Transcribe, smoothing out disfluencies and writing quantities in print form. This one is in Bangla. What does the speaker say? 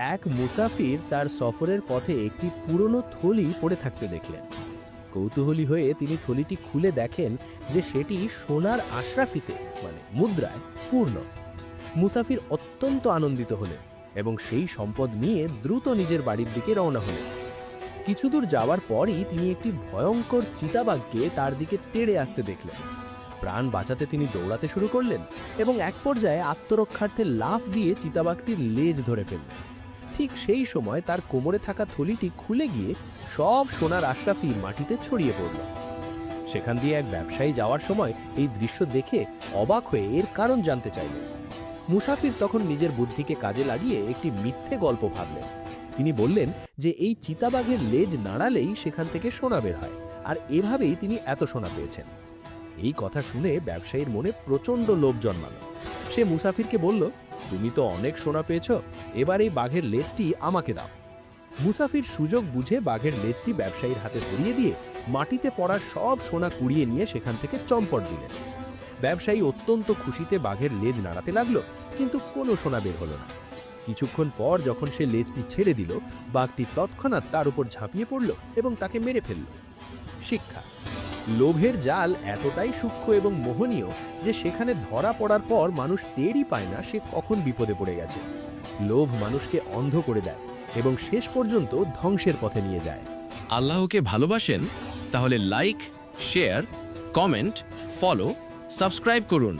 এক মুসাফির তার সফরের পথে একটি পুরনো থলি পড়ে থাকতে দেখলেন। কৌতূহলী হয়ে তিনি থলিটি খুলে দেখেন যে সেটি সোনার আশরাফিতে মুদ্রায় পূর্ণ। মুসাফির অত্যন্ত আনন্দিত হলেন এবং সেই সম্পদ নিয়ে দ্রুত নিজের বাড়ির দিকে রওনা হলেন। কিছুদূর যাওয়ার পরই তিনি একটি ভয়ঙ্কর চিতাবাঘকে তার দিকে তেড়ে আসতে দেখলেন। প্রাণ বাঁচাতে তিনি দৌড়াতে শুরু করলেন এবং এক পর্যায়ে আত্মরক্ষার্থে লাফ দিয়ে চিতাবাঘটির লেজ ধরে ফেললেন। ঠিক সেই সময় তার কোমরে থাকা থলিটি খুলে গিয়ে সব সোনার আশরাফি মাটিতে ছড়িয়ে পড়ল। সেখান দিয়ে এক ব্যবসায়ী যাওয়ার সময় এই দৃশ্য দেখে অবাক হয়ে এর কারণ জানতে চাইলেন। মুসাফির তখন নিজের বুদ্ধিকে কাজে লাগিয়ে একটি মিথ্যে গল্প ভাবলেন। তিনি বললেন যে এই চিতাবাঘের লেজ নাড়ালেই সেখান থেকে সোনা বের হয়, আর এভাবেই তিনি এত সোনা পেয়েছেন। এই কথা শুনে ব্যবসায়ীর মনে প্রচণ্ড লোভ জন্মালো। সে মুসাফিরকে বলল, তুমি তো অনেক সোনা পেয়েছ, এবার এই বাঘের লেজটি আমাকে দাও। মুসাফির সুযোগ বুঝে বাঘের লেজটি ব্যবসায়ীর হাতে ধরিয়ে দিয়ে মাটিতে পড়া সব সোনা কুড়িয়ে নিয়ে সেখান থেকে চম্পট দিলেন। ব্যবসায়ী অত্যন্ত খুশিতে বাঘের লেজ নাড়াতে লাগলো, কিন্তু কোনো সোনা বের হলো না। কিছুক্ষণ পর যখন সে লেজটি ছেড়ে দিল, বাঘটি তৎক্ষণাৎ তার উপর ঝাঁপিয়ে পড়ল এবং তাকে মেরে ফেলল। শিক্ষা: লোভের জাল এতটাই সূক্ষ্ম এবং মোহনীয় যে সেখানে ধরা পড়ার পর মানুষ টেরই পায় না সে কখন বিপদে পড়ে গেছে। লোভ মানুষকে অন্ধ করে দেয় এবং শেষ পর্যন্ত ধ্বংসের পথে নিয়ে যায়। আল্লাহকে ভালোবাসেন? তাহলে like, share, comment, follow, subscribe করুন।